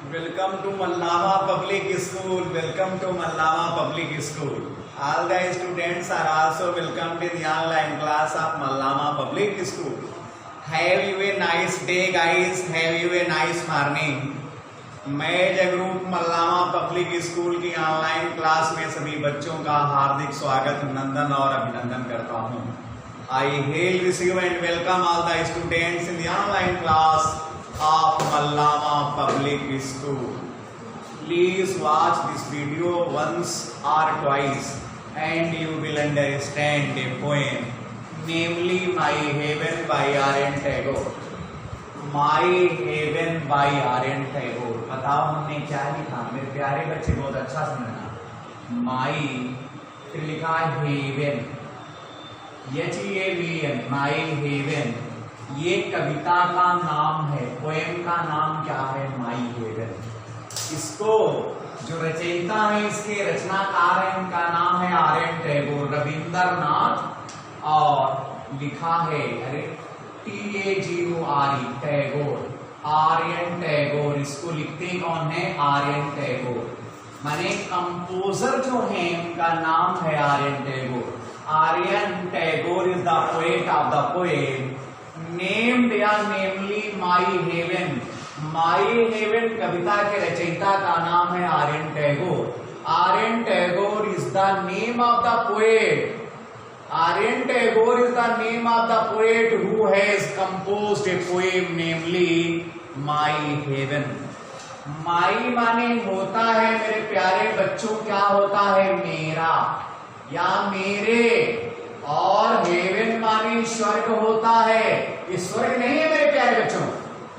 Welcome to Mallama Public School. Welcome to Mallama Public School. All the students are also welcomed in the online class of Mallama Public School. Have you a nice day, guys? Have you a nice morning? मैं Jagroop मल्लामा public school की online class में सभी बच्चों का हार्दिक स्वागत, नंदन और अभिनंदन करता हूं। I hail, receive and welcome all the students in the online class of Mallama Public School. Please watch this video once or twice and you will understand a poem, namely My Heaven by R.N. Tagore. My Heaven by R.N. Tagore. बताओ हमने क्या लिखा मेरे प्यारे बच्चे, बहुत अच्छा समझना। My फिर लिखा हेवन, HEAVEN, My Heaven। ये कविता का नाम है, पोएम का नाम क्या है? My Heaven। इसको जो रचयिता है, इसके रचनाकार है, उनका नाम है R.N. टैगोर, रविंद्रनाथ, और लिखा है TAGORE, टैगोर, R.N. टैगोर। इसको लिखते कौन है? R.N. टैगोर। माने कंपोजर जो है उनका नाम है R.N. Tagore. R.N. Tagore is the poet of the poem named या नेमली माई हेवन। माई हेवन कविता के रचयिता का नाम है R.N. Tagore. R.N. Tagore is the name of the poet. R.N. Tagore is the name of the poet who has composed a poem namely my heaven. My माने होता है मेरे प्यारे बच्चों, क्या होता है? मेरा या मेरे, और हेवन माने स्वर्ग होता है। ये स्वर्ग नहीं है मेरे प्यारे बच्चों,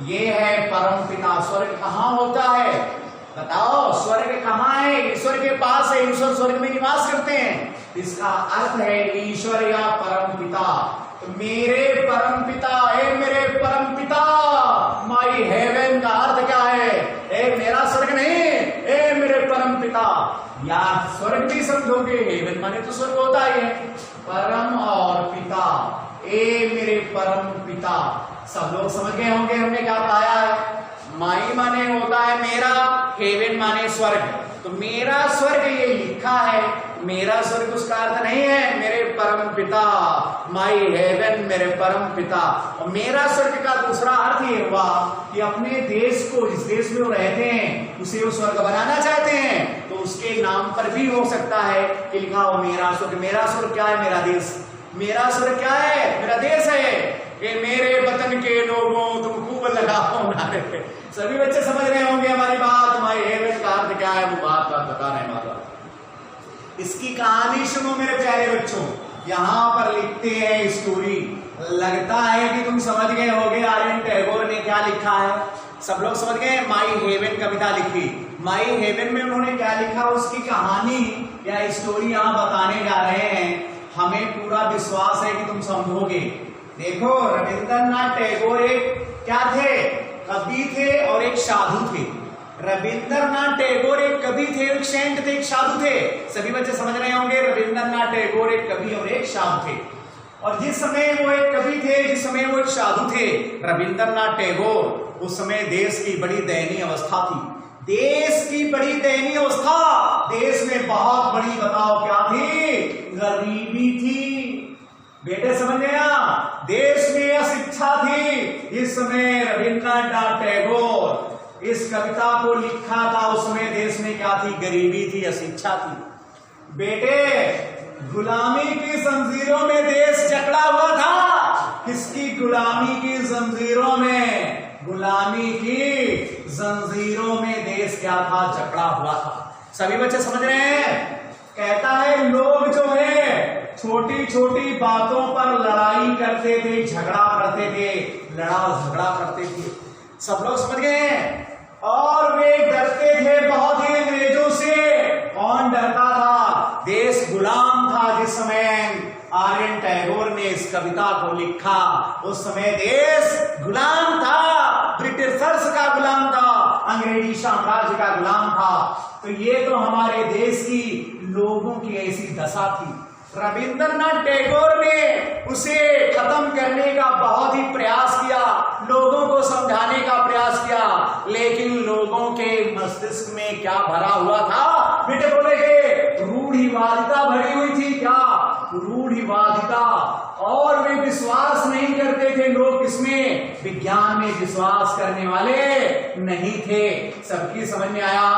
ये है परम पिता। स्वर्ग कहाँ होता है बताओ? स्वर्ग कहाँ है? ईश्वर के पास है, ईश्वर स्वर्ग में निवास करते हैं। इसका अर्थ है ईश्वर या परम पिता। तो मेरे परम पिता, ए मेरे परम पिता, माई हेवन का अर्थ क्या है? ए मेरा स्वर्ग नहीं, ए मेरे परम पिता। या स्वर्ग भी समझोगे, हेवन माने तो स्वर्ग होता ही है, परम और पिता, ए मेरे परम पिता। सब लोग समझ गए होंगे हमने क्या पढ़ाया है। माई माने होता है मेरा, हेवन माने स्वर्ग। तो मेरा स्वर्ग ये लिखा है, मेरा स्वर्ग उसका अर्थ नहीं है मेरे परम पिता, माई हेवन मेरे परम पिता। और मेरा स्वर्ग का दूसरा अर्थ ये हुआ कि अपने देश को, जिस देश में वो रहते हैं, उसे वो स्वर्ग बनाना चाहते हैं, तो उसके नाम पर भी हो सकता है कि लिखा हो मेरा स्वर्ग। मेरा स्वर्ग क्या है? मेरा देश। मेरा स्वर्ग क्या है? मेरा देश है। कि मेरे वतन के लोगों तुम खूब लगाओ नारे। सभी बच्चे समझ रहे होंगे हमारी बात। माई हेवन का अर्थ क्या है वो बात बता रहे हैं माता। इसकी कहानी सुनो मेरे प्यारे बच्चों। यहाँ पर लिखते हैं स्टोरी। लगता है कि तुम समझ गए होगे R.N. टैगोर ने क्या लिखा है। सब लोग समझ गए? माई हेवन कविता लिखी। माई हेवन में उन्होंने क्या लिखा, उसकी कहानी या स्टोरी यहाँ बताने जा रहे हैं। हमें पूरा विश्वास है कि तुम समझोगे। देखो, रविंद्रनाथ टैगोर एक क्या थे? कवि थे और एक साधु थे। रविंद्रनाथ टैगोर एक कवि थे, एक सेंट थे, एक साधु थे। सभी बच्चे समझ रहे होंगे, रविंद्रनाथ टैगोर एक कवि और एक साधु थे। और जिस समय वो एक कवि थे, जिस समय वो एक साधु थे, रविंद्रनाथ टैगोर, उस समय देश की बड़ी दयनीय अवस्था थी। देश की बड़ी दयनीय अवस्था, देश में बहुत बड़ी, बताओ क्या थी? गरीबी थी। बेटे समझ गया? देश में अशिक्षा थी। इस समय रविंद्रनाथ टैगोर इस कविता को लिखा था, उस समय देश में क्या थी? गरीबी थी, अशिक्षा थी। बेटे, गुलामी की जंजीरों में देश जकड़ा हुआ था। किसकी गुलामी की जंजीरों में? गुलामी की जंजीरों में देश क्या था? जकड़ा हुआ था। सभी बच्चे समझ रहे हैं? कहता है लोग जो है छोटी छोटी बातों पर लड़ाई करते थे, झगड़ा करते थे, झगड़ा करते थे। सब लोग समझ गए हैं? और वे डरते थे बहुत ही अंग्रेजों से। कौन डरता था? देश गुलाम था। जिस समय R.N. टैगोर ने इस कविता को लिखा, उस समय देश गुलाम था, ब्रिटिशर्स का गुलाम था, अंग्रेजी साम्राज्य का गुलाम था। तो ये तो हमारे देश की लोगों की ऐसी दशा थी। रविंद्रनाथ टैगोर ने उसे खत्म करने का बहुत ही प्रयास किया, लोगों को समझाने का प्रयास किया, लेकिन लोगों के मस्तिष्क में क्या भरा हुआ था? बेटे बोलेंगे रूढ़िवादिता भरी हुई थी। क्या? रूढ़िवादिता। और वे विश्वास नहीं करते थे लोग किसमें? विज्ञान में विश्वास करने वाले नहीं थे। सबकी समझ में आया?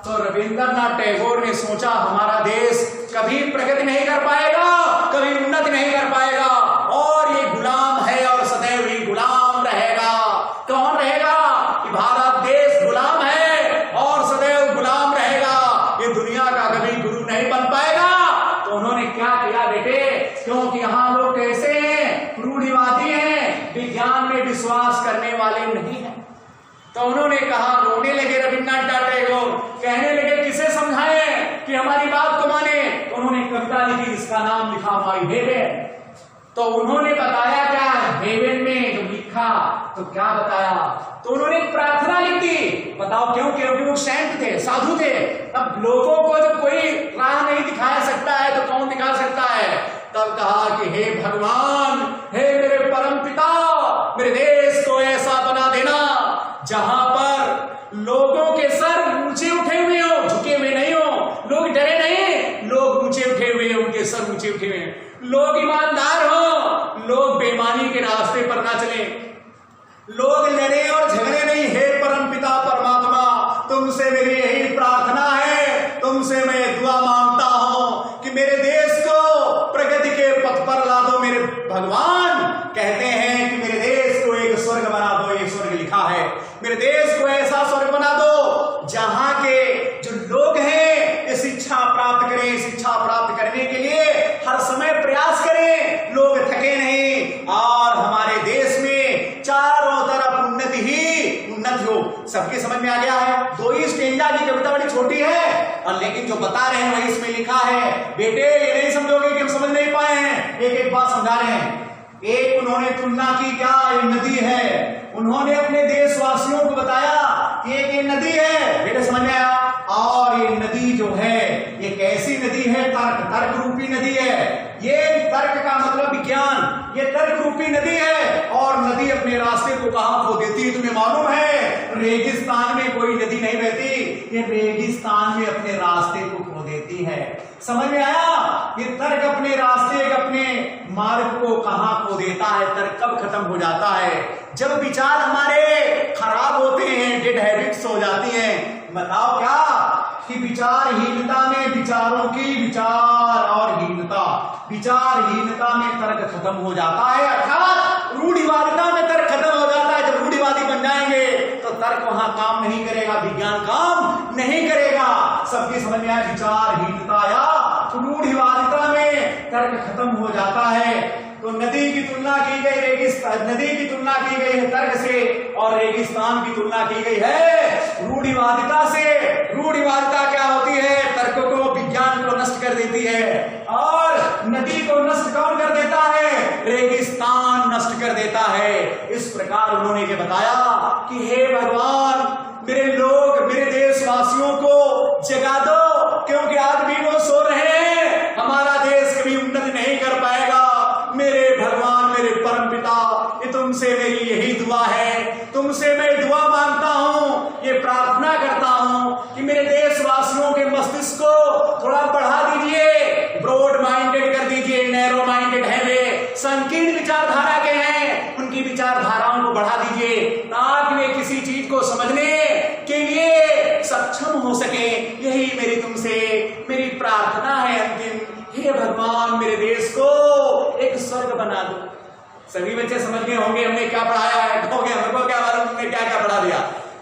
तो रविंद्रनाथ टैगोर ने सोचा हमारा देश कभी प्रगति नहीं कर पाएगा, कभी उन्नति नहीं कर पाएगा, और ये गुलाम है और सदैव ही गुलाम रहेगा। कौन रहेगा? कि भारत देश गुलाम है और सदैव गुलाम रहेगा, ये दुनिया का कभी गुरु नहीं बन पाएगा। तो उन्होंने क्या किया बेटे? क्योंकि यहाँ लोग कैसे हैं? रूढ़िवादी हैं, विज्ञान में विश्वास करने वाले नहीं हैं। तो उन्होंने कहा, रोने लगे रविंद्रनाथ टैगोर, कहने लगे किसे समझाएं कि हमारी बात को माने। तो उन्होंने कविता लिखी जिसका नाम लिखा हमारी हेवन। तो उन्होंने बताया क्या हेवन में जो लिखा, तो क्या बताया? तो उन्होंने एक प्रार्थना लिख दी। बताओ क्यों? क्योंकि वो सेंट थे, साधु थे। अब लोगों को जब कोई राह नहीं दिखा सकता है तो कौन दिखा सकता है? तब कहा कि हे भगवान, हे मेरे परम पिता, मेरे देश को ऐसा बना देना जहां पर लोगों के सर ऊंचे उठे हुए हो, झुके हुए नहीं हो, लोग डरे नहीं, लोग ऊंचे उठे हुए, उनके सर ऊंचे उठे हुए, लोग ईमानदार हो, लोग बेईमानी के रास्ते पर ना चले, लोग लड़े और झगड़े नहीं। हे परम पिता परमात्मा, तुमसे मेरी यही प्रार्थना है, तुमसे मैं दुआ मांगता हूं कि मेरे देश को प्रगति के पथ पर ला दो। मेरे भगवान कहते हैं कि मेरे देश को एक स्वर्ग बना दो, ये स्वर्ग लिखा है। मेरे देश को ऐसा स्वर्ग बना दो जहां के जो लोग हैं ये शिक्षा प्राप्त करें, शिक्षा प्राप्त करने के लिए हर समय प्रयास करें, लोग थके नहीं, और हमारे देश में चारों तरफ उन्नति ही उन्नति हो। सबके समझ में आ गया है? दो ही स्टेंजा की कविता बड़ी छोटी है, और लेकिन जो बता रहे हैं वही इसमें लिखा है। बेटे ये नहीं समझोगे कि हम समझ नहीं पाए हैं, एक एक बात समझा रहे हैं। एक उन्होंने तुलना की, क्या? ये नदी है। उन्होंने अपने देशवासियों को बताया कि एक नदी है, बेटे समझ में आया? और ये नदी जो है ये कैसी नदी है? तर्क रूपी नदी है। ये तर्क का मतलब विज्ञान, ये तर्क रूपी नदी है। और नदी अपने रास्ते को कहां खो देती है तुम्हें मालूम है? रेगिस्तान में कोई नदी नहीं बहती, ये रेगिस्तान में अपने रास्ते को खो देती है। समझ में आया? ये तर्क अपने रास्ते, अपने मार्ग को कहां खो देता है। तर्क कब खत्म हो जाता है? जब विचार हमारे खराब होते हैं, डेड हैबिट्स हो जाती हैं। बताओ क्या? कि विचारहीनता में विचारों की विचार और हीनता, विचारहीनता में तर्क खत्म हो जाता है, अर्थात रूढ़िवादिता में तर्क खत्म हो जाता है। जब रूढ़िवादी बन जाएंगे तो तर्क वहां काम नहीं करेगा, विज्ञान काम नहीं करेगा। सबकी समझ में आया? विचारहीनता या रूढ़िवादिता में तर्क खत्म हो जाता है। तो नदी की तुलना की गई नदी की तुलना की गई है तर्क से, और रेगिस्तान की तुलना की गई है रूढ़िवादिता से। रूढ़िवादिता क्या होती है? तर्क को, विज्ञान को नष्ट कर देती है, और नदी को नष्ट कौन कर देता है? रेगिस्तान नष्ट कर देता है। इस प्रकार उन्होंने ये बताया कि हे भगवान, मेरे लोग, मेरे देशवासियों को जगा दो, क्योंकि आज भी वो सो रहे हैं। हमारा देश कभी उन्नति नहीं कर पाएगा। मेरे भगवान, मेरे परम पिता, ये तुमसे मेरी यही दुआ है, तुमसे मैं दुआ मांगता हूं, ये प्रार्थना करता हूं कि मेरे देशवासियों के मस्तिष्क को थोड़ा बढ़ा दीजिए, ब्रॉड माइंडेड कर दीजिए। नैरो माइंडेड है वे, संकीर्ण विचारधारा के हैं, उनकी विचारधाराओं को बढ़ा दीजिए ताकि वे किसी चीज को समझने के लिए सक्षम हो सके। यही मेरी तुमसे मेरी प्रार्थना है अंतिम। हे भगवान, मेरे देश को एक स्वर्ग बना दो। सभी बच्चे समझ गए होंगे हमने क्या पढ़ाया है? कहोगे हमको क्या मालूम तुमने क्या क्या पढ़ा दिया।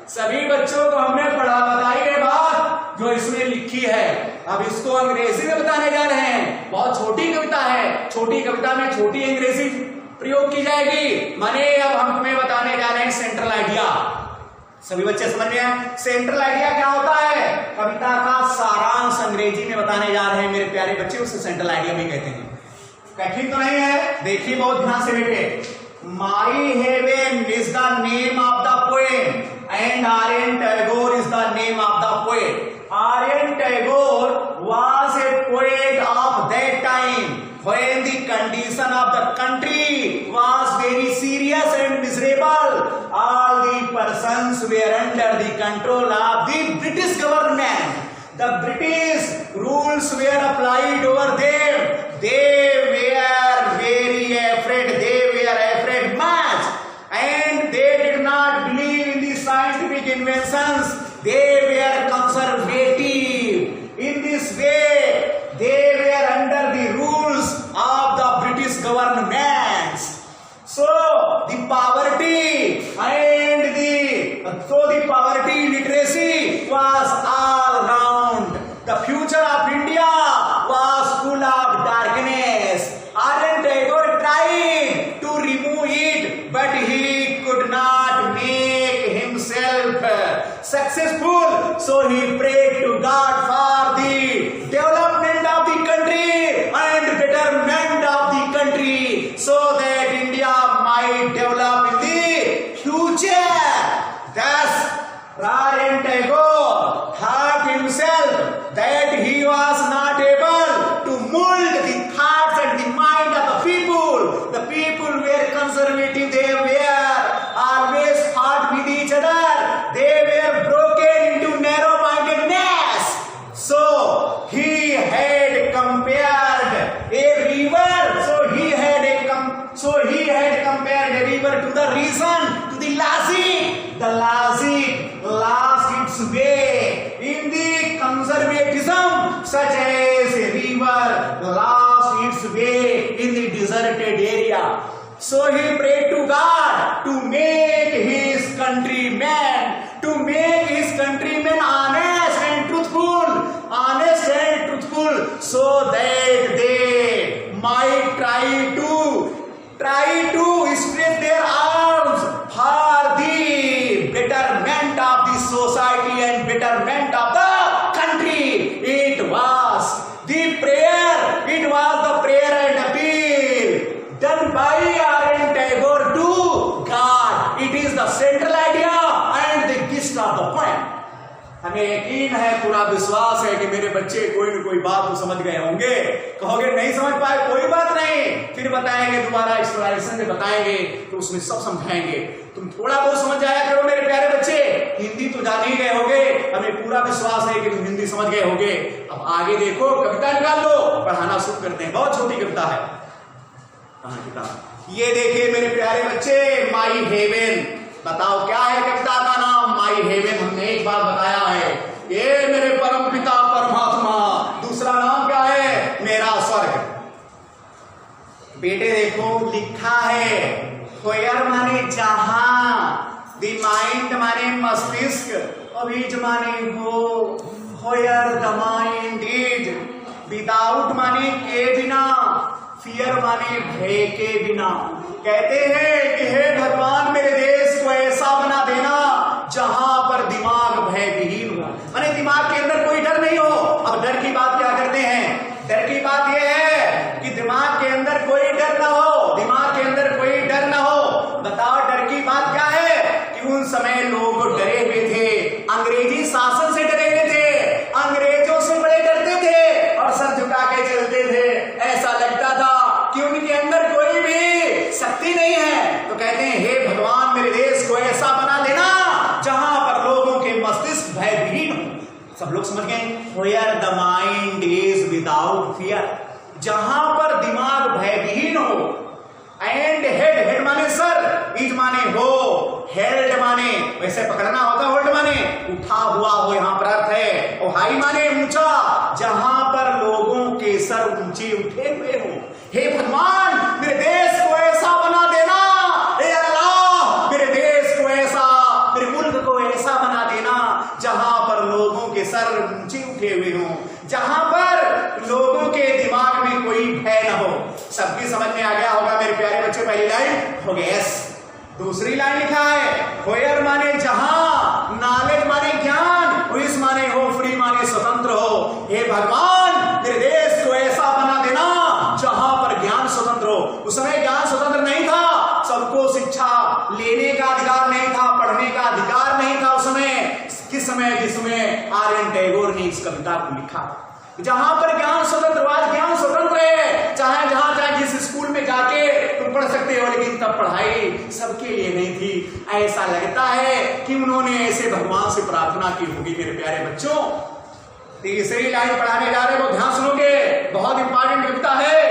सभी बच्चों को हमने पढ़ा बताई है बात जो इसमें लिखी है। अब इसको अंग्रेजी में बताने जा रहे हैं। बहुत छोटी कविता है, छोटी कविता में छोटी अंग्रेजी प्रयोग की जाएगी। माने अब हम तुम्हें बताने जा रहे हैं सेंट्रल आइडिया। सभी बच्चे समझ रहे हैं सेंट्रल आइडिया क्या होता है? कविता का सारांश अंग्रेजी में बताने जा रहे हैं मेरे प्यारे बच्चे, उसे सेंट्रल आइडिया भी कहते हैं। कठिन तो नहीं है, देखिए बहुत ध्यान से बेटे। My heaven is the name of the poem and Aryan Tagore is the name of the poet. Aryan Tagore was a poet of that time condition of the country was very serious and miserable. All the persons were under the control of the British government. The British rules were applied over them. They were very afraid. They were afraid much, and they did not believe in the scientific inventions. They were conservative. In this way, they were under the rules of the British governments. So the poverty literacy was all around. The future of India was full of darkness. Aryan Tagore tried to remove it, but he could not make himself successful. So he prayed to God for the development of the country and betterment of the country, so that India might develop in the future. Thus, Aryan Tagore thought himself that he was not able to mold the thoughts and the mind of the people. The people were conservative. They were always fought with each other. They were broken into narrow-mindedness. So he had compared a river. So he had compared a river to the reason, to the logic. The logic lost its way in the conservatism, such as a river lost its way in the deserted area. So he prayed to God to make his countrymen honest and truthful, so that they might try to stretch their arms for the betterment of the society and betterment of the country. It was the prayer and appeal done by Aryan Tagore to God. It is the central idea and the gist of the point. हमें यकीन है, पूरा विश्वास है कि मेरे बच्चे कोई न कोई बात को समझ गए होंगे। कहोगे नहीं समझ पाए, कोई बात नहीं, फिर बताएंगे, दोबारा एक्सप्लेनेशन में बताएंगे तो उसमें सब समझाएंगे। तुम थोड़ा बहुत समझ जाया करो मेरे प्यारे बच्चे। हिंदी तो जान ही गए होगे, हमें पूरा विश्वास है कि तुम हिंदी समझ गए होगे। अब आगे देखो, कविता निकाल लो, पढ़ाना शुरू करते हैं। बहुत छोटी कविता है। कहां किताब? ये देखिए मेरे प्यारे बच्चे, माई हेवन। बताओ क्या है कविता का नाम? My heaven. हमने एक बार बताया है, ये मेरे परम पिता परमात्मा। दूसरा नाम क्या है? मेरा स्वर्ग। बेटे देखो लिखा है, होयर माने जहां, द माइंड माने मस्तिष्क, अभीज माने हो, होयर द माइंड इज, विदाउट माने के बिना, फियर माने भय के बिना। कहते हैं कि हे भगवान मेरे देश को ऐसा बना देना जहां पर दिमाग भयविहीन हो, माने दिमाग के अंदर कोई डर नहीं हो। अब डर की बात क्या करते हैं? डर की बात यह है कि दिमाग के अंदर कोई डर ना हो, दिमाग के अंदर कोई डर ना हो। बताओ डर की बात क्या है? कि उन समय लोग डरे हुए थे, अंग्रेजी शासन से डरे हुए थे, अंग्रेजों से बड़े डरते थे और सर झुका के चलते थे। ऐसा लगता था कि उनके अंदर कोई भी शक्ति नहीं है। तो कहते हैं हे भगवान मेरे देश को ऐसा बना देना जहां पर लोगों के मस्तिष्क भयविहीन हो। सब लोग समझ गए? Where the mind is without fear, जहां पर दिमाग भयविहीन हो। एंड हेड माने सर, इज माने हो, हेल्ड माने वैसे पकड़ना होता, होल्ड माने उठा हुआ हो, यहां पर अर्थ है। और हाई माने ऊंचा, जहां पर लोगों के सर ऊंचे उठे हुए हो। हे भगवान मेरे देश को ऐसा बना देना, हे अल्लाह मेरे देश को ऐसा, मेरे मुल्क को ऐसा बना देना जहां पर लोगों के सर ऊंचे उठे हुए हो, जहां पर लोगों के दिमाग में कोई भय न हो। सबकी समझ में आ गया होगा मेरे प्यारे बच्चे? पहली लाइन हो गई यस। दूसरी लाइन लिखा है, होयर माने जहां, नॉलेज माने ज्ञान, विश माने हो, फ्री माने स्वतंत्र हो। हे भगवान मेरे देश को ऐसा बना देना जहां पर ज्ञान स्वतंत्र हो। उस समय ज्ञान स्वतंत्र नहीं था, सबको शिक्षा लेने का अधिकार नहीं था, पढ़ने का अधिकार नहीं था उस समय। किस समय? जिस समय आर्यन टैगोर ने इस कविता को लिखा। जहां पर ज्ञान स्वतंत्र, आज ज्ञान स्वतंत्र है, चाहे जहां चाहे जिस स्कूल में जाके तुम पढ़ सकते हो, लेकिन तब पढ़ाई सबके लिए नहीं थी। ऐसा लगता है कि उन्होंने ऐसे भगवान से प्रार्थना की होगी। मेरे प्यारे बच्चों, तीसरी लाइन पढ़ाने जा रहे हो, ध्यान सुनोगे, बहुत इंपॉर्टेंट कविता है।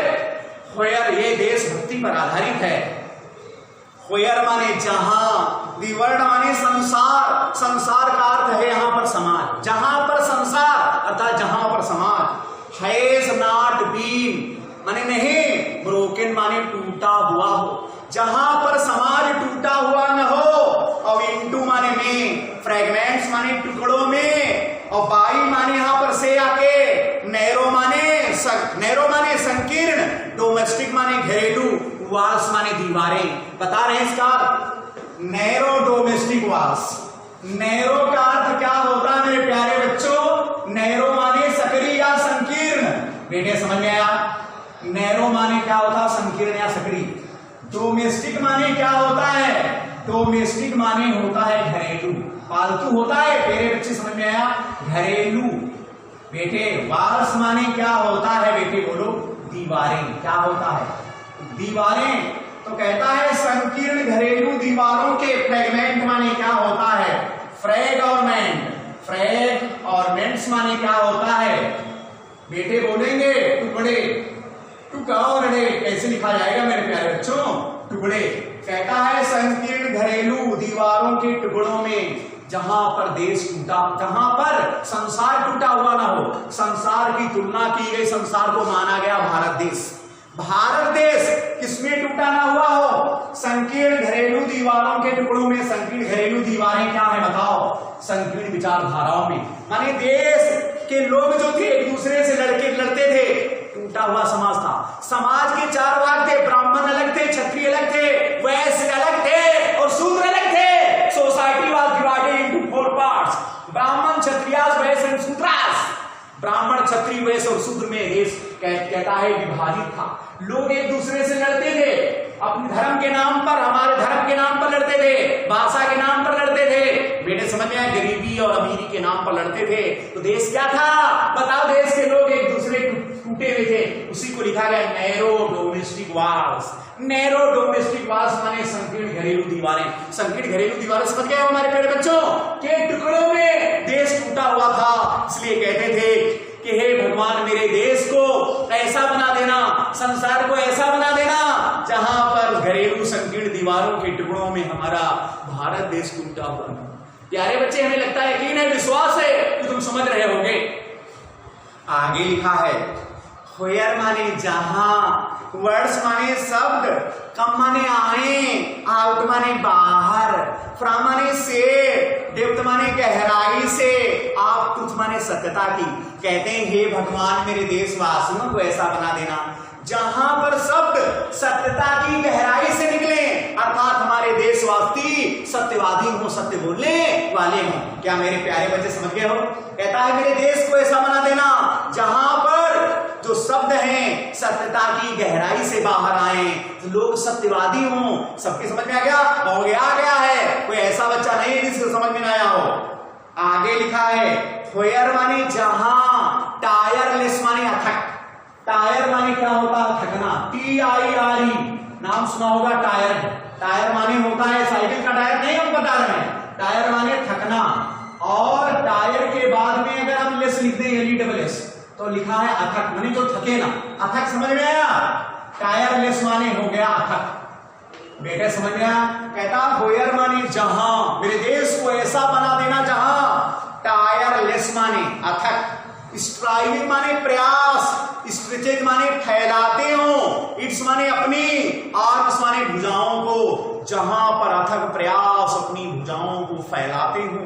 होयर, ये देशभक्ति पर आधारित है। होयर माने जहां, दी वर्ड माने संसार, संसार का अर्थ है यहां पर समाज, जहां पर संसार अर्थात जहां पर समाज। हैज नॉट बीन माने नहीं, ब्रोकन माने टूटा हुआ हो, जहां पर समाज टूटा हुआ न हो। और इनटू माने में, फ्रेगमेंट्स माने टुकड़ों में, और बाई माने यहां पर से आके, नैरो माने संकीर्ण, डोमेस्टिक माने घरेलू, वाल्स माने दीवारें। बता रहे हैं इसका नैरो डोमेस्टिक वाल्स। नैरो का अर्थ क्या होता है मेरे प्यारे बच्चों? नैरो माने सकरी या संकीर्ण। बेटे समझ में आया? नैरो माने क्या होता है? संकीर्ण या सकरी। डोमेस्टिक माने क्या होता है? डोमेस्टिक माने होता है घरेलू, पालतू होता है। मेरे बच्चे समझ में आया? घरेलू। बेटे वाल्स माने क्या होता है? बेटे बोलो, दीवारें। क्या होता है? दीवारें। तो कहता है संकीर्ण घरेलू दीवारों के फ्रेगमेंट माने क्या होता है? फ्रेगमेंट। फ्रेगमेंट्स माने क्या होता है? बेटे बोलेंगे टुकड़े। टुकड़े कैसे लिखा जाएगा मेरे प्यारे बच्चों? टुकड़े। कहता है संकीर्ण घरेलू दीवारों के टुकड़ों में जहां पर देश टूटा, जहां पर संसार टूटा हुआ ना हो। संसार की तुलना की गई, संसार को माना गया भारत देश। भारत देश किसमें टूटा ना हुआ हो? संकीर्ण घरेलू दीवारों के टुकड़ों में। संकीर्ण घरेलू दीवारें क्या है बताओ? संकीर्ण विचारधाराओं में, माने देश के लोग जो थे एक दूसरे से लड़ते थे, टूटा हुआ समाज था। समाज के चार भाग थे, ब्राह्मण अलग थे, क्षत्रिय अलग थे, वैश्य अलग थे और शूद्र अलग थे। Society was divided into 4 parts, ब्राह्मण, क्षत्रियास, वैश्य एंड शूद्रास। ब्राह्मण, क्षत्रिय, वैश्य और शूद्र में देश कहता है विभाजित था। लोग एक दूसरे से लड़ते थे, अपने धर्म के नाम पर, हमारे धर्म के नाम पर लड़ते थे, भाषा के नाम पर लड़ते थे। बेटे समझ में आया? गरीबी और अमीरी के नाम पर लड़ते थे। तो देश क्या था बताओ? देश के लोग एक दूसरे टूटे हुए थे। उसी को लिखा गया narrow domestic walls. Narrow domestic walls माने संकीर्ण घरेलू दीवारें। संकीर्ण घरेलू दीवारें समझ गए हमारे प्यारे बच्चों? के टुकड़ों में देश टूटा हुआ था। इसलिए कहते थे कि हे भगवान मेरे देश को ऐसा बना देना, संसार को ऐसा बना देना जहां पर घरेलू संकीर्ण दीवारों के टुकड़ों में हमारा भारत देश टूटा हुआ है। प्यारे बच्चे, हमें लगता है, यकीन है, विश्वास है कि तुम समझ रहे होगे। आगे लिखा है होयर माने जहां, वर्ड्स माने शब्द, कम माने आए, आउट माने बाहर, फ्रॉम माने से, डेप्थ माने गहराई से, आप तुझ माने सत्यता की। कहते हैं हे भगवान मेरे देशवासियों को ऐसा बना देना जहां पर शब्द सत्यता की गहराई से निकले, अर्थात हमारे देशवासी सत्यवादी हो, सत्य बोलने वाले हो। क्या मेरे प्यारे बच्चे समझ गए हो? कहता है मेरे देश को ऐसा बना देना जहां पर जो शब्द हैं सत्यता की गहराई से बाहर आए, तो लोग सत्यवादी हों। सबके समझ में आ गया? हो गया, आ गया है। कोई ऐसा बच्चा नहीं है जिसको समझ में ना आया हो। आगे लिखा है होयर माने जहां, टायरलेस माने अथक। टायर माने क्या होता है? थकना। TIRE नाम सुना होगा टायर। टायर माने होता है साइकिल का टायर, नहीं हम बता रहे हैं। टायर माने थकना, और टायर के बाद में अगर हम लेस लिख दें LESS तो लिखा है अथक, माने जो थके ना। अथक समझ में आया? टायरलेस माने हो गया अथक। बेटे समझ में आया? कहता होयर माने जहां, मेरे देश को ऐसा बना देना जहां, टायरलेस माने अथक, स्ट्राइविंग माने प्रयास, स्ट्रेचेज माने फैलाते हो, इट्स माने अपनी, आर्म्स माने भुजाओं को, जहां पर अथक प्रयास अपनी भुजाओं को फैलाते हो,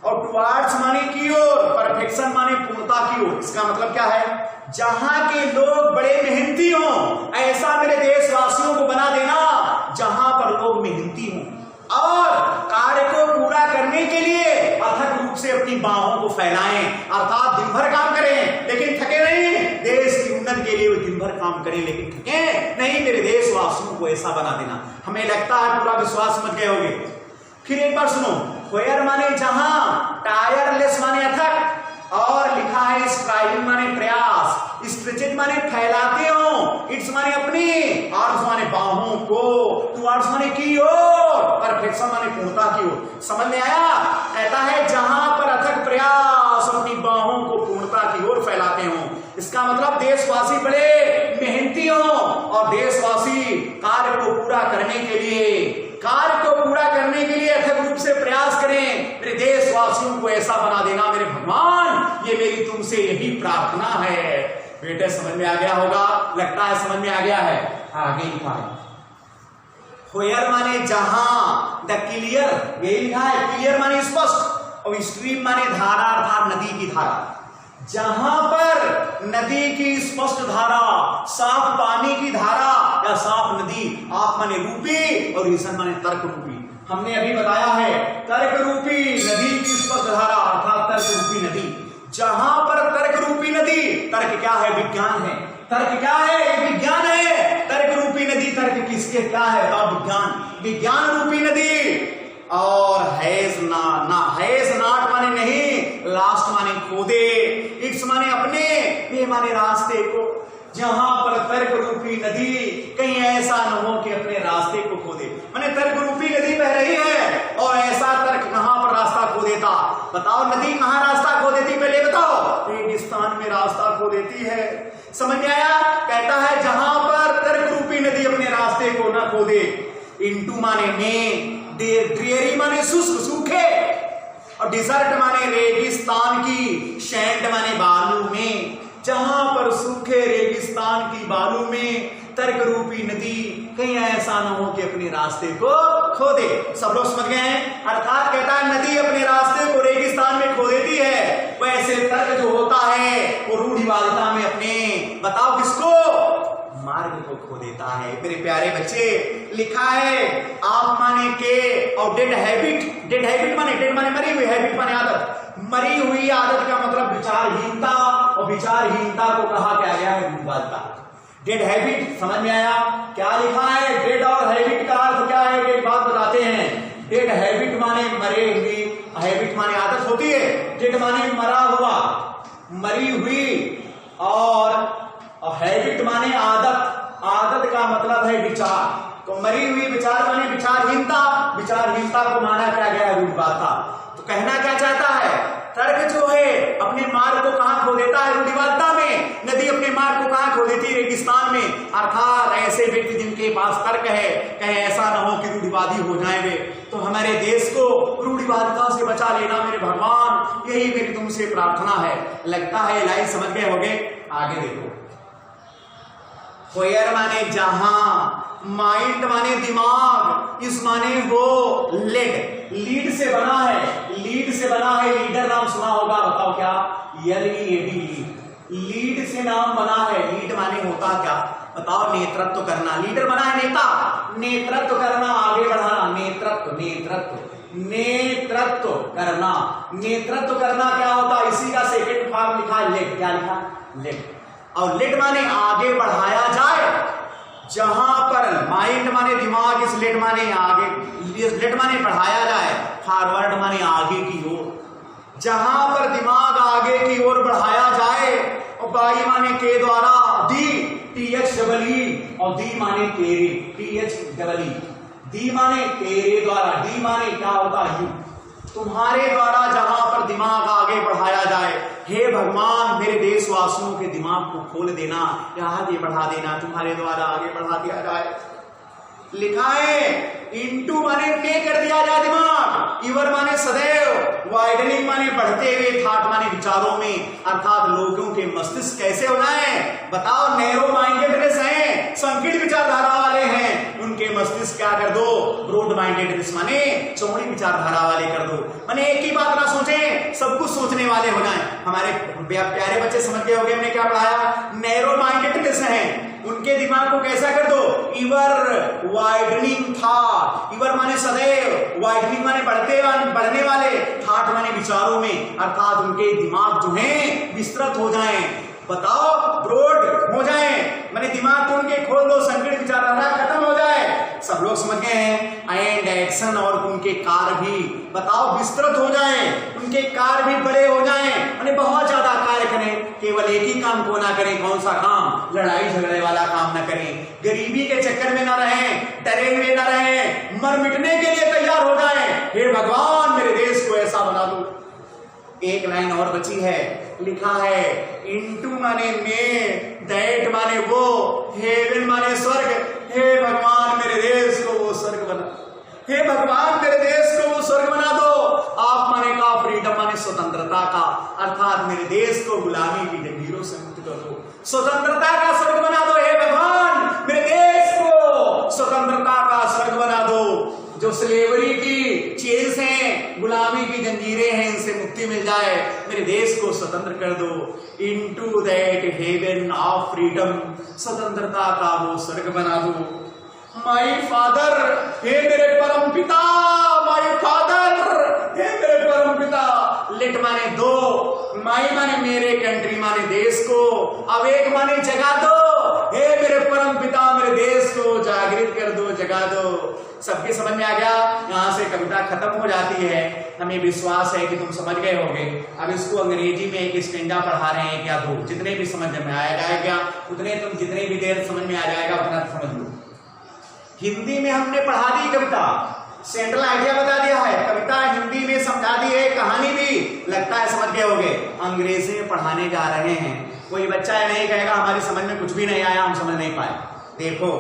और टुवार्ड्स माने की ओर, परफेक्शन माने पूर्णता की ओर। इसका मतलब क्या है? जहां के लोग बड़े मेहनती हों, ऐसा मेरे देशवासियों को बना देना जहां पर लोग मेहनती हों और कार्य को पूरा करने के लिए अथक रूप से अपनी बाहों को फैलाएं, अर्थात दिन भर काम करें लेकिन थके नहीं। देश की उन्नति के लिए वो दिन भर काम करें लेकिन थके नहीं। मेरे देशवासियों को ऐसा बना देना। हमें लगता है पूरा विश्वास समझ गए होंगे। फिर एक बार सुनो, होयर माने जहां, टायरलेस माने अथक, और लिखा है स्ट्राइविंग माने प्रयास, स्ट्रेचेज माने फैलाते हो, इट्स माने अपनी, आर्म्स माने बाहों को, टुवर्ड्स माने की ओर, परफेक्शन माने पूर्णता की ओर। समझ में आया? कहता है जहां पर अथक प्रयास अपनी बाहों को पूर्णता की ओर फैलाते हो। इसका मतलब देशवासी बड़े मेहनती हो और देशवासी कार्य को पूरा करने के लिए अथक रूप से प्रयास करें। मेरे देशवासियों को ऐसा बना देना मेरे भगवान, ये मेरी तुमसे यही प्रार्थना है। बेटे समझ में आ गया होगा, लगता है समझ में आ गया है। आगे लिखा है होयर माने जहां, द क्लियर, ये लिखा है क्लियर माने स्पष्ट, और स्ट्रीम माने धारा अर्थात नदी की धारा। जहां पर नदी की स्पष्ट धारा, साफ पानी की धारा या साफ नदी, आप माने रूपी और रीजन माने तर्क रूपी। हमने अभी बताया है तर्क रूपी नदी की स्पष्ट धारा अर्थात तर्क रूपी नदी। जहां पर तर्क रूपी नदी, तर्क क्या है? विज्ञान है। तर्क क्या है? विज्ञान है। तर्क रूपी नदी, तर्क किसके क्या है? विज्ञान, विज्ञान रूपी नदी। और हैज नॉट माने नहीं, लास्ट माने खोदे, इट्स माने अपने, ये माने रास्ते को। जहां पर तर्क रूपी नदी कहीं ऐसा न हो कि अपने रास्ते को खोदे, माने तर्क रूपी नदी बह रही है और ऐसा तर्क कहां पर रास्ता खो देता? बताओ नदी कहां रास्ता खो देती? पहले बताओ। रेगिस्तान में रास्ता खो देती है। समझ में आया? कहता है जहां पर तर्क रूपी नदी अपने रास्ते को न खोदे। इंटू माने में, ड्रेरी माने शुष्क सूखे, और डिजर्ट माने रेगिस्तान की, शैंड माने बालू में। जहां पर सूखे रेगिस्तान की बालू में तर्क रूपी नदी कहीं ऐसा न हो कि अपने रास्ते को खो दे। सब लोग समझ गए हैं? अर्थात कहता है नदी अपने रास्ते को रेगिस्तान में खो देती है, वैसे तर्क जो होता है वो रूढ़िवादिता में अपने, बताओ किसको? मार्ग को खो देता है। मेरे प्यारे बच्चे, लिखा है आप माने के और डेड हैबिट, डेड हैबिट माने, डेड माने मरी हुई, हैबिट माने आदत। मरी हुई आदत का मतलब विचारहीनता, और विचारहीनता को कहा क्या गया है? रूढ़िवादिता। डेड हैबिट समझ में आया? क्या लिखा है? डेड और हैबिट का अर्थ क्या है? एक बात बताते हैं। डेड हैबिट माने मरे हुई, हैबिट माने आदत होती है, डेड माने मरा हुआ, मरी हुई, और हैबिट माने आदत, आदत का मतलब है विचार। तो मरी हुई विचार माने विचारहीनता, विचारहीनता को माना क्या गया है? रूढ़िवादिता। तो कहना क्या चाहता है? तर्क जो है अपने मार्ग को कहां खो देता है? रूढ़िवादिता में। नदी अपने मार्ग को कहां खो देती है? रेगिस्तान में। अर्थात ऐसे व्यक्ति जिनके पास तर्क है, कहीं ऐसा ना हो कि रूढ़िवादी हो जाए वे। तो हमारे देश को रूढ़िवादिता से बचा लेना मेरे भगवान, यही मेरी तुमसे प्रार्थना है। लगता है लाइन समझ गए होगे। आगे देखो, होयर माने जहां, माइंड माने दिमाग, इस माने वो लेड, लीड से बना है, लीड से बना है। लीडर नाम सुना होगा, बताओ क्या? लीड, लीड से नाम बना है। लीड माने होता क्या? बताओ? नेतृत्व करना। लीडर बना है नेता, नेतृत्व करना, आगे बढ़ाना, नेतृत्व, नेतृत्व, नेतृत्व करना। नेतृत्व करना क्या होता? इसी का सेकेंड फॉर्म लिखा है लेड। क्या लिखा? लेड। और लेड माने आगे बढ़ाया जाए। जहां पर माइंड माने दिमाग, इस लेड माने आगे, लेड माने बढ़ाया जाए, फॉरवर्ड माने आगे की ओर। जहां पर दिमाग आगे की ओर बढ़ाया जाए, और बाई माने के द्वारा, दी, THEE, और दी माने तेरे, THEE, दी माने तेरे द्वारा, डी माने क्या होता? यू। तुम्हारे द्वारा जहां पर दिमाग आगे बढ़ाया जाए, हे भगवान मेरे देशवासियों के दिमाग को खोल देना, आगे बढ़ा देना, तुम्हारे द्वारा आगे बढ़ा दिया जाए। लिखा है इंटू माने में कर दिया जाए दिमाग, इवर माने सदैव, वाइडनिंग माने बढ़ते हुए, थाट माने विचारों में, अर्थात लोगों के मस्तिष्क कैसे हो जाए? बताओ? नैरो माइंडेडनेस है, संकीर्ण विचारधारा वाले हैं, उनके मस्तिष्क क्या कर दो? ब्रॉड माइंडेडनेस माने चौड़ी विचारधारा वाले कर दो। माने एक ही बात ना सोचें, सब कुछ सोचने वाले हो जाएं। हमारे प्यारे बच्चे समझ गए होंगे हमने क्या पढ़ाया? नैरो माइंडेडनेस है, उनके दिमाग को कैसा कर दो? इवर वाइडनिंग था, इवर माने सदैव, वाइडनिंग माने बढ़ने वाले, थाट माने विचारों में, अर्थात उनके दिमाग जो है विस्तृत हो जाएं। बताओ? ब्रॉड हो जाए, माने दिमाग को उनके खोल दो, संकीर्ण विचारधारा खत्म हो जाए। सब लोग समझ गए हैं। एंड एक्शन, और उनके कार्य भी बताओ विस्तृत हो जाए, उनके कार्य भी बड़े हो जाए, माने बहुत ज्यादा कार्य करें, केवल एक ही काम को ना करें, कौन सा काम? लड़ाई झगड़े वाला काम ना करें, गरीबी के चक्कर में ना रहें, डरे हुए ना रहें, मर मिटने के लिए तैयार हो जाएं। हे भगवान मेरे देश को ऐसा बना दो। एक लाइन और बची है, लिखा है इनटू माने में, दैट माने वो, हेवन माने स्वर्ग। हे भगवान मेरे देश को वो स्वर्ग बना, हे भगवान मेरे देश को वो स्वर्ग बना दो। आप माने का फ्रीडम माने स्वतंत्रता का, अर्थात मेरे देश को गुलामी की जंजीरों से मुक्त कर दो, स्वतंत्रता का स्वर्ग बना दो। हे भगवान मेरे देश को स्वतंत्रता का स्वर्ग बना दो। जो स्लेवरी की चेन्स हैं, गुलामी की जंजीरें हैं, इनसे मुक्ति मिल जाए, मेरे देश को स्वतंत्र कर दो। Into that heaven of freedom, स्वतंत्रता का वो स्वर्ग बना दो। माई फादर, हे मेरे परम पिता, माई फादर, हे मेरे परम पिता। लेट माने दो, माई माने मेरे, कंट्री माने देश को, अवेक माने जगा दो। हे मेरे परम पिता मेरे देश को जागृत कर दो, जगा दो। सबके समझ में आ गया? यहाँ से कविता खत्म हो जाती है। हमें विश्वास है कि तुम समझ गए होगे। अब इसको अंग्रेजी में एक स्टैंजा पढ़ा रहे हैं क्या दो, जितने भी समझ में आया जाएगा उतने, तुम जितने भी देर समझ में आ जाएगा उतना समझ लो। हिंदी में हमने पढ़ा दी कविता, सेंट्रल आइडिया बता दिया है, कविता हिंदी में समझा दी है, कहानी भी लगता है समझ गए होगे। अंग्रेजी में पढ़ाने जा रहे हैं। कोई बच्चा नहीं कहेगा हमारी समझ में कुछ भी नहीं आया, हम समझ नहीं पाए। देखो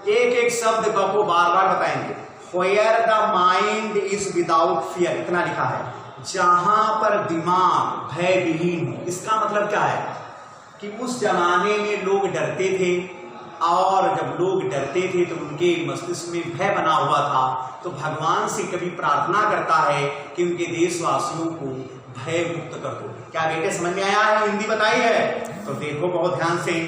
एक एक शब्द को बार बार बताएंगे। Where the mind is without fear, इतना लिखा है, जहां पर दिमाग भय विहीन हो। इसका मतलब क्या है कि उस जमाने में लोग डरते थे, और जब लोग डरते थे तो उनके मस्तिष्क में भय बना हुआ था। तो भगवान से कभी प्रार्थना करता है कि उनके देशवासियों को भय मुक्त कर दो। क्या बेटे समझ में आया है? हिंदी बताई है तो देखो बहुत ध्यान से।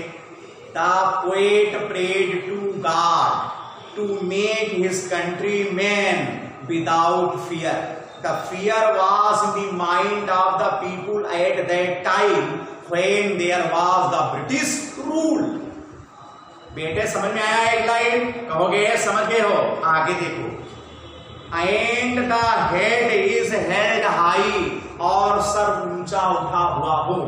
The poet prayed to God to make his countryman without fear. The fear was in the mind of the people at that time when there was the British rule. बेटे समझ में आया? एक लाइन कहोगे समझ गए हो? आगे देखो, and the head is held high, और सर ऊंचा उठा हुआ हो।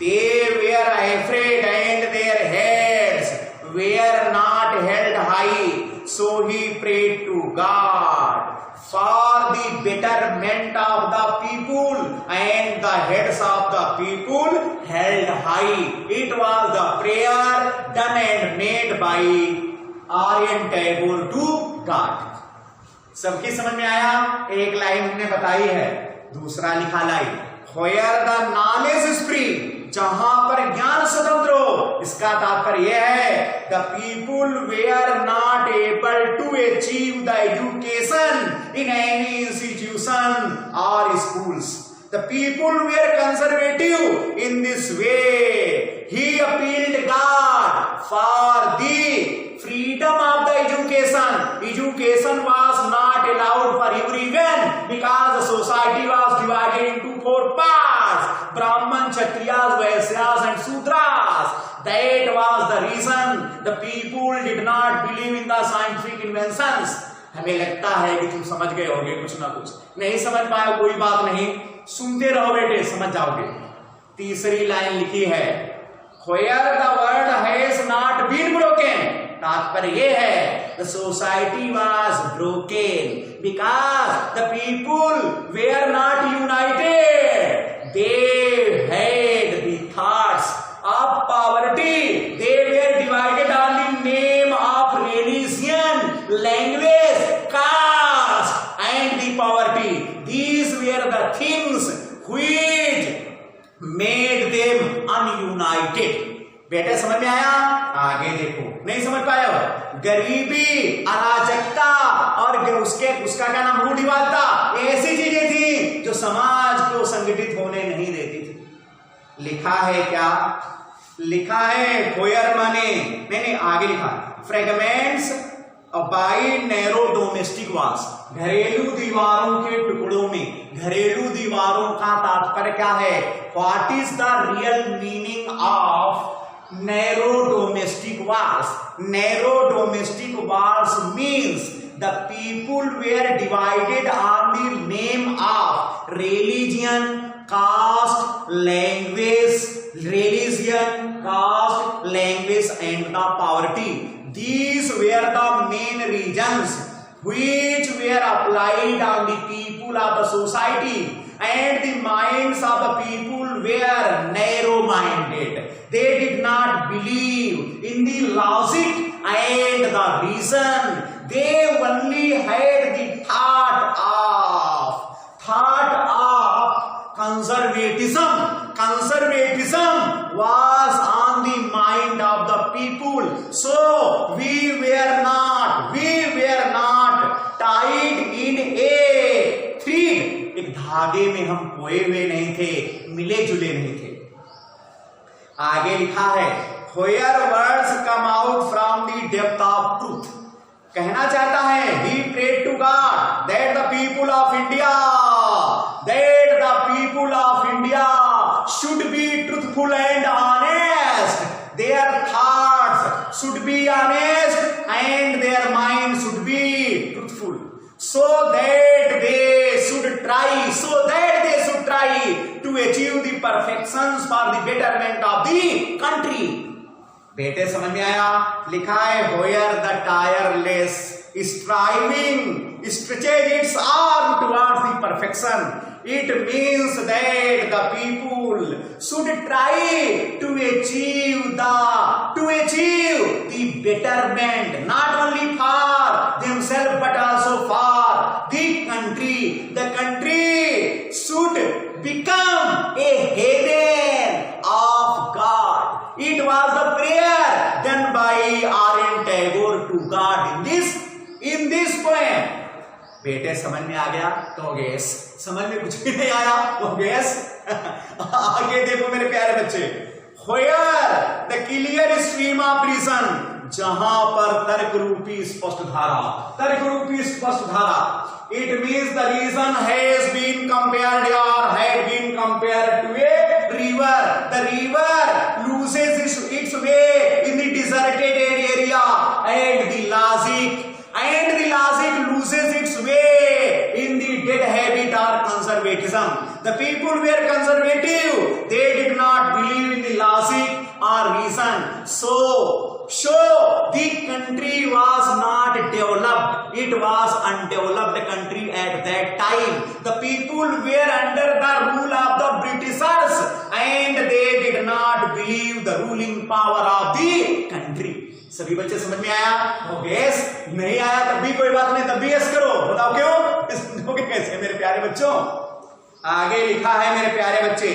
They were afraid and their heads were not held high, so he prayed to God for the betterment of the people, and the heads of the people held high. It was the prayer done and made by Aryan Tagore to God. सबकी समझ में आया? एक line हमने बताई है, दूसरा लिखा line, where the knowledge is free, जहां पर ज्ञान स्वतंत्र हो। इसका तात्पर्य यह है the people were not able to achieve the education in any institution or schools. The people were conservative in this way. He appealed God for the freedom of the education. Education was not allowed for everyone because the society was divided into 4 parts: Brahman, Kshatriyas, Vaisyas and Sudras. That was the reason the people did not believe in the scientific inventions. हमें लगता है कि तुम समझ गए होगे कुछ ना कुछ। नहीं समझ पाए कोई बात नहीं, सुनते रहो बेटे, समझ जाओगे। तीसरी लाइन लिखी है, where the world has not been broken, तात्पर्य ये है the society was broken because the people were not united. They had the thoughts of poverty. They were divided on the name of religion, language, caste and the poverty. These were the things which made them ununited. बेटे समझ में आया? आगे देखो, नहीं समझ पाया हो? गरीबी, अराजकता और उसका क्या नाम, रूढ़िवादिता, ऐसी चीजें थी जो समाज को संगठित होने नहीं देती थी। लिखा है क्या? लिखा है कोयर माने, नहीं आगे लिखा fragments by narrow domestic walls, घरेलू दीवारों के टुकड़ों में। घरेलू दीवारों का तात्पर्य क्या है? What is the real meaning of narrow domestic walls? Narrow domestic walls means the people were divided on the name of religion, caste, language, and the poverty. These were the main reasons which were applied on the people of the society, and the minds of the people were narrow-minded. They did not believe in the logic and the reason. They only had the thought of conservatism. Conservatism was on the mind of the people. So we were not tied in a thread. एक धागे में हम पोए हुए नहीं थे, मिले जुले नहीं थे. आगे लिखा है, where words come out from the depth of truth. कहना चाहता है, he prayed to God that the people of India should be truthful and honest. Their thoughts should be honest and their minds should be truthful, so that they should try to achieve the perfections for the betterment of the country. बेटे समझ में आया? लिखा है, where the tireless striving stretches its arm towards the perfection. It means that the people should try to achieve the betterment, not only for themselves but also for the country. The country should become a haven of God. It was the prayer done by R.N. Tagore to God in this poem. बेटे समझ में आ गया तो gas, समझ में कुछ भी नहीं आया तो गैस. आगे देखो मेरे प्यारे बच्चे, where the clear stream of reason, जहां पर तर्क रूपी स्पष्ट धारा, it means the reason has been compared or had been compared to a river. The river loses its way in the deserted area, and the logic loses its way in the dead habit or conservatism. The people were conservative. They did not believe in the logic or reason. So the country was not developed. It was undeveloped country at that time. The people were under the rule of the Britishers, and they did not believe the ruling power of the country. सभी बच्चे समझ में आया? तो gas नहीं आया तब भी कोई बात नहीं, तब भी गैस करो. बताओ क्यों? कैसे मेरे प्यारे बच्चों? आगे लिखा है मेरे प्यारे बच्चे,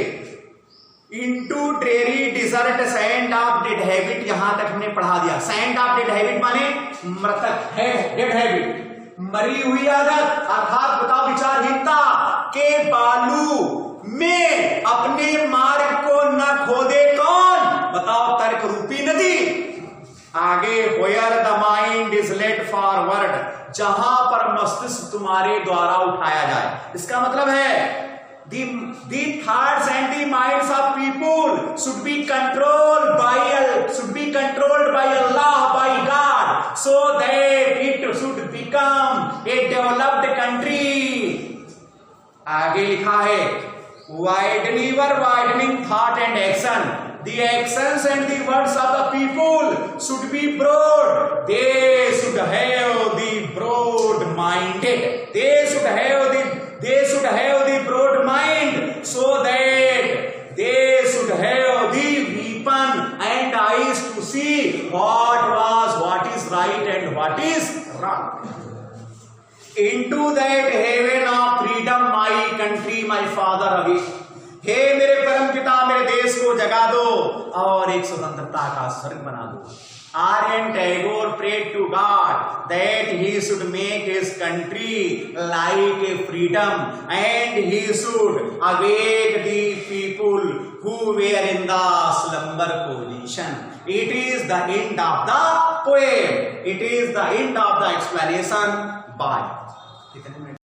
into dreary desert sand of dead habit. यहां तक हमने पढ़ा दिया. sand of dead habit माने मृतक है, dead habit, मरी हुई आदत अर्थात बताओ विचारहीनता के बालू में अपने मार्ग को न खोदे कौन? बताओ तर्क रूपी नदी. आगे where the mind is led forward, जहां पर मस्तिष्क तुम्हारे द्वारा उठाया जाए. इसका मतलब है the thoughts and the minds of people should be controlled by Allah, by God, so that it should become a developed country. आगे लिखा है, widening thought and action. The actions and the words of the people should be broad. They should have the broad-minded. They should have the broad mind, so that they should have the weapon and eyes to see what is right and what is wrong. Into that haven of freedom, my country, my father awaits. हे मेरे परम पिता, मेरे देश को जगा दो और एक स्वतंत्रता का स्वर्ग बना दो. R.N. Tagore prayed to God that he should make his country like a freedom, and he should awake the people who were in the slumber position. It is the end of the poem. It is the end of the explanation. Bye.